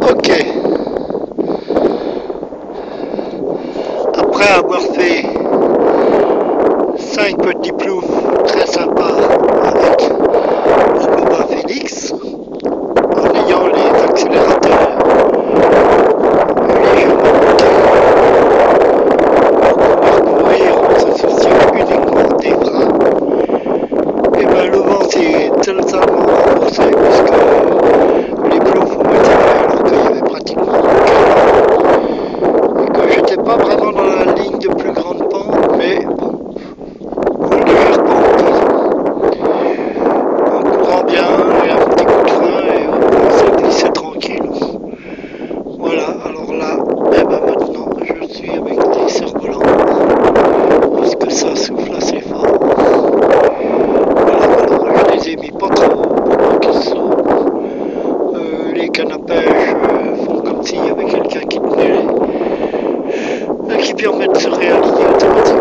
Ok, après avoir fait 5 petits ploufs très sympas avec le Boba Phoenix, en ayant les accélérateurs légèrement montés pour pouvoir courir en se souciant uniquement des freins, et ben le vent s'est totalement remboursé puisque les ploufs ont été faits alors qu'il y avait pratiquement aucun vent et que j'étais pas vraiment dans la ligne de plus grande pente, mais bon, une légère pente, en courant bien et un petit coup de frein et hop, ça glissait tranquille. Voilà, alors là, et ben maintenant je suis avec des cerfs-volants parce que ça souffle assez fort. Voilà, alors je les ai mis pas trop haut pour pas qu'ils sautent. Les cannes à pêche font comme s'il y avait quelqu'un qui tenait qui permet de se réaligner automatiquement.